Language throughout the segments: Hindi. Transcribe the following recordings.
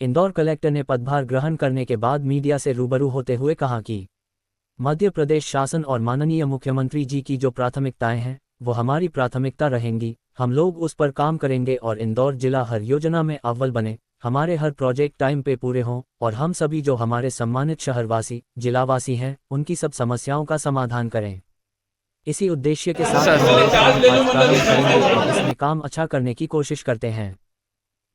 इंदौर कलेक्टर ने पदभार ग्रहण करने के बाद मीडिया से रूबरू होते हुए कहा कि मध्य प्रदेश शासन और माननीय मुख्यमंत्री जी की जो प्राथमिकताएं हैं वो हमारी प्राथमिकता रहेंगी। हम लोग उस पर काम करेंगे और इंदौर जिला हर योजना में अव्वल बने, हमारे हर प्रोजेक्ट टाइम पे पूरे हों और हम सभी जो हमारे सम्मानित शहरवासी जिलावासी हैं उनकी सब समस्याओं का समाधान करें। इसी उद्देश्य के साथ हम लोग काम आज प्रारंभ करेंगे और इसमें काम अच्छा करने की कोशिश करते हैं।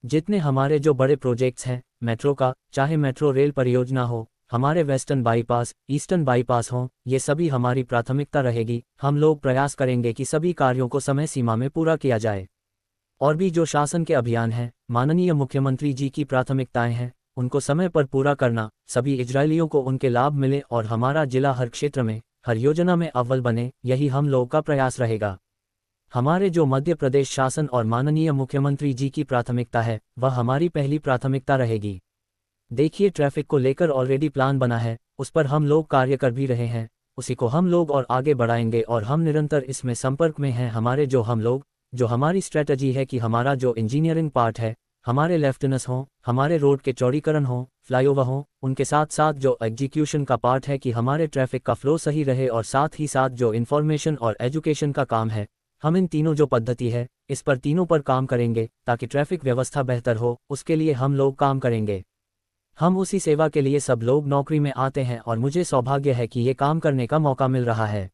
जितने हमारे जो बड़े प्रोजेक्ट्स हैं, मेट्रो का, चाहे मेट्रो रेल परियोजना हो, हमारे वेस्टर्न बाईपास, ईस्टर्न बाईपास हों, ये सभी हमारी प्राथमिकता रहेगी। हम लोग प्रयास करेंगे कि सभी कार्यों को समय सीमा में पूरा किया जाए। और भी जो शासन के अभियान हैं, माननीय मुख्यमंत्री जी की प्राथमिकताएं हैं, उनको समय पर पूरा करना, सभी इजरायलियों को उनके लाभ मिले और हमारा जिला हर क्षेत्र में, हर योजना में अव्वल बने, यही हम लोग का प्रयास रहेगा। हमारे जो मध्य प्रदेश शासन और माननीय मुख्यमंत्री जी की प्राथमिकता है वह हमारी पहली प्राथमिकता रहेगी। देखिए, ट्रैफिक को लेकर ऑलरेडी प्लान बना है, उस पर हम लोग कार्य कर भी रहे हैं, उसी को हम लोग और आगे बढ़ाएंगे और हम निरंतर इसमें संपर्क में हैं। हमारे जो हमारी स्ट्रेटजी है कि हमारा जो इंजीनियरिंग पार्ट है, हमारे लेफ्टिनेंट्स हों, हमारे रोड के चौड़ीकरण हों, फ्लाईओवर हों, उनके साथ साथ जो एग्जीक्यूशन का पार्ट है कि हमारे ट्रैफिक का फ्लो सही रहे और साथ ही साथ जो इन्फॉर्मेशन और एजुकेशन का काम है, हम इन तीनों जो पद्धति है इस पर तीनों पर काम करेंगे ताकि ट्रैफिक व्यवस्था बेहतर हो। उसके लिए हम लोग काम करेंगे। हम उसी सेवा के लिए सब लोग नौकरी में आते हैं और मुझे सौभाग्य है कि ये काम करने का मौका मिल रहा है।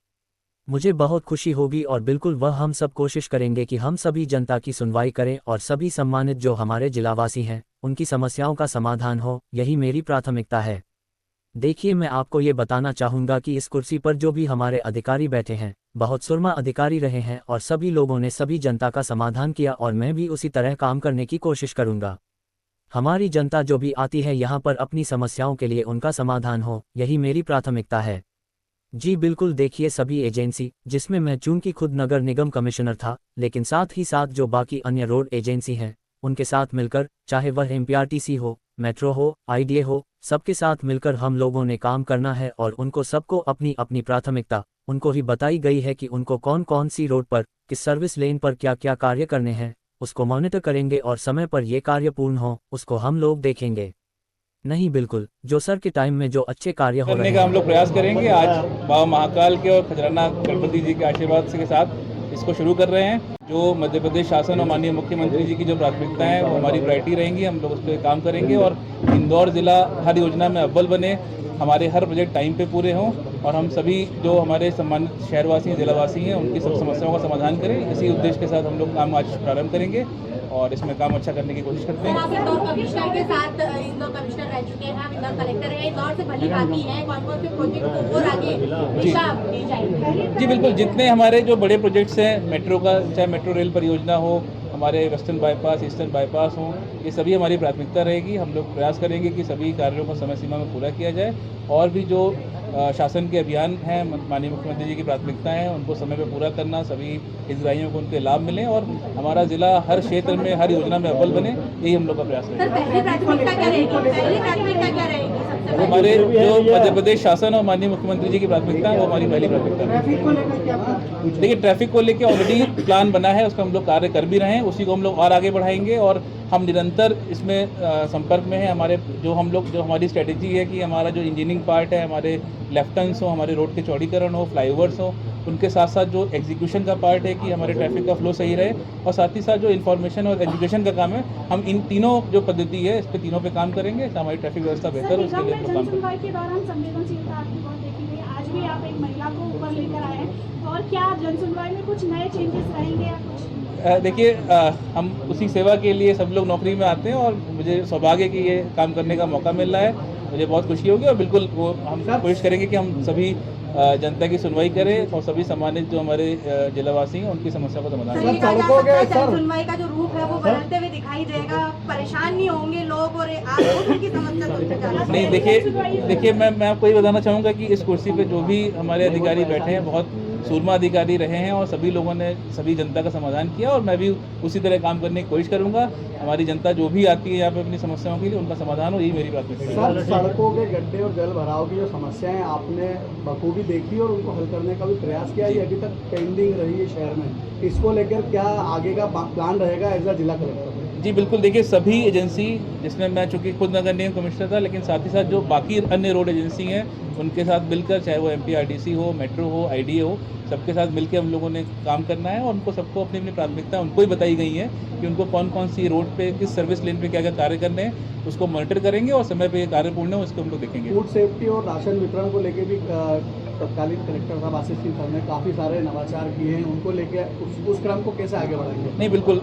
मुझे बहुत खुशी होगी और बिल्कुल वह हम सब कोशिश करेंगे कि हम सभी जनता की सुनवाई करें और सभी सम्मानित जो हमारे जिलावासी हैं उनकी समस्याओं का समाधान हो, यही मेरी प्राथमिकता है। देखिए, मैं आपको ये बताना चाहूँगा कि इस कुर्सी पर जो भी हमारे अधिकारी बैठे हैं बहुत सुरमा अधिकारी रहे हैं और सभी लोगों ने सभी जनता का समाधान किया और मैं भी उसी तरह काम करने की कोशिश करूँगा। हमारी जनता जो भी आती है यहाँ पर अपनी समस्याओं के लिए उनका समाधान हो, यही मेरी प्राथमिकता है। जी बिल्कुल, देखिए सभी एजेंसी जिसमें मैं चूंकि खुद नगर निगम कमिश्नर था, लेकिन साथ ही साथ जो बाकी अन्य रोड एजेंसी हैं उनके साथ मिलकर, चाहे वह एमपीआरटीसी हो, मेट्रो हो, आईडीए हो, सबके साथ मिलकर हम लोगों ने काम करना है और उनको सबको अपनी अपनी प्राथमिकता उनको ही बताई गई है कि उनको कौन कौन सी रोड पर, किस सर्विस लेन पर क्या क्या कार्य करने हैं, उसको मॉनिटर करेंगे और समय पर ये कार्य पूर्ण हो उसको हम लोग देखेंगे। नहीं, बिल्कुल, जो सर के टाइम में जो अच्छे कार्य हो रहे करने का हम लोग प्रयास करेंगे। आज बाबा महाकाल के और खजराना गणपति जी के आशीर्वाद के साथ इसको शुरू कर रहे हैं। जो मध्य प्रदेश शासन और माननीय मुख्यमंत्री जी की जो प्राथमिकता है वो हमारी प्रायोरिटी रहेंगी। हम लोग उस पर काम करेंगे और इंदौर जिला हर योजना में अव्वल बने, हमारे हर प्रोजेक्ट टाइम पे पूरे हों और हम सभी जो हमारे सम्मानित शहरवासी जिलावासी हैं उनकी सब समस्याओं का समाधान करें। इसी उद्देश्य के साथ हम लोग काम आज प्रारंभ करेंगे और इसमें काम अच्छा करने की कोशिश करते हैं। आप इंदौर कमिश्नर के साथ इंदौर कमिश्नर रह चुके हैं, आप इंदौर कलेक्टर हैं, इंदौर से भली बाकी है, कौन कौन से प्रोजेक्ट को और आगे दिशा दी जाएगी? जी बिल्कुल, जितने हमारे जो बड़े प्रोजेक्ट्स हैं, मेट्रो का, चाहे मेट्रो रेल परियोजना हो, हमारे वेस्टर्न बाईपास, ईस्टर्न बाईपास हो, ये सभी हमारी प्राथमिकता रहेगी। हम लोग प्रयास करेंगे कि सभी कार्यों को समय सीमा में पूरा किया जाए और भी जो शासन के अभियान हैं, माननीय मुख्यमंत्री जी की प्राथमिकता है उनको समय पर पूरा करना, सभी हितग्राहियों को उनके लाभ मिले और हमारा जिला हर क्षेत्र में हर योजना में अव्वल बने, यही हम लोग का प्रयास रहेगा। हमारे जो मध्य प्रदेश शासन और माननीय मुख्यमंत्री जी की प्राथमिकता है वो हमारी पहली प्राथमिकता है। देखिए, ट्रैफिक को लेकर ऑलरेडी प्लान बना है, उसका हम लोग कार्य कर भी रहे हैं, उसी को हम लोग और आगे बढ़ाएंगे और हम निरंतर इसमें संपर्क में हैं। हमारे जो हमारी स्ट्रेटेजी है कि हमारा जो इंजीनियरिंग पार्ट है, हमारे लेफ्टन्स हो, हमारे रोड के चौड़ीकरण हो, फ्लाईओवर्स हो, उनके साथ साथ जो एग्जीक्यूशन का पार्ट है कि हमारे ट्रैफिक का फ्लो सही रहे और साथ ही साथ जो इन्फॉर्मेशन और एजुकेशन का काम है, हम इन तीनों जो पद्धति है इस पे तीनों पे काम करेंगे। हमारी ट्रैफिक व्यवस्था बेहतर हो, उसके लिए हम लोग काम करेंगे। के दौरान संवेदनशीलता आपकी बहुत देखी गई, आज भी आप एक महिला को ऊपर लेकर आए हैं, और क्या जन सुनवाई में कुछ नए चेंजेस रहेंगे या कुछ? देखिए, हम उसी सेवा के लिए सब लोग नौकरी में आते हैं और मुझे सौभाग्य कि ये काम करने का मौका मिल रहा है, मुझे बहुत खुशी होगी और बिल्कुल वो हम कोशिश करेंगे कि हम सभी जनता की सुनवाई करें और सभी सम्मानित जो हमारे जिलावासी हैं उनकी समस्या का समाधान करें। सुनवाई का जो रूप है वो बदलते हुए दिखाई देगा, परेशान नहीं होंगे लोग और आप उनकी समस्या नहीं, देखिए मैं आपको ये बताना चाहूँगा कि इस कुर्सी पे जो भी हमारे अधिकारी बैठे हैं बहुत सूरमा अधिकारी रहे हैं और सभी लोगों ने सभी जनता का समाधान किया और मैं भी उसी तरह काम करने की कोशिश करूंगा। हमारी जनता जो भी आती है यहाँ पे अपनी समस्याओं के लिए उनका समाधान हो, यही मेरी प्राथमिकता है। सड़कों के गड्ढे और जल भराव की जो समस्याएं आपने बखूबी देखी और उनको हल करने का भी प्रयास किया, ये अभी तक पेंडिंग रही है शहर में, इसको लेकर क्या आगे का प्लान रहेगा एज अ जिला कलेक्टर? जी बिल्कुल, देखिए सभी एजेंसी, जिसमें मैं चूँकि खुद नगर निगम कमिश्नर था, लेकिन साथ ही साथ जो बाकी अन्य रोड एजेंसी हैं उनके साथ मिलकर, चाहे वो एमपीआरडीसी हो, मेट्रो हो, आईडीए हो, सबके साथ मिलकर हम लोगों ने काम करना है और उनको सबको अपनी अपनी प्राथमिकता उनको ही बताई गई है कि उनको कौन कौन सी रोड पे, किस सर्विस लेन पे क्या क्या कार्य करने हैं, उसको मॉनिटर करेंगे और समय पे ये कार्य पूर्ण है उसको हम लोग देखेंगे। फूड सेफ्टी और राशन वितरण को लेके भी तत्कालीन कलेक्टर साहब आशीष सिंह सर ने काफ़ी सारे नवाचार किए हैं, उनको लेके उस क्रम को कैसे आगे बढ़ाएंगे? नहीं बिल्कुल,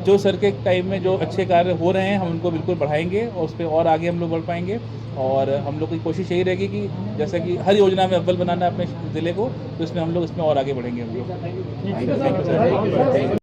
जो सर के टाइम में जो अच्छे कार्य हो रहे हैं हम उनको बिल्कुल बढ़ाएंगे और उस पर और आगे हम लोग बढ़ पाएंगे। और हम लोग की कोशिश यही रहेगी कि जैसा कि हर योजना में अव्वल बनाना है अपने ज़िले को, तो इसमें हम लोग इसमें और आगे बढ़ेंगे हम लोग।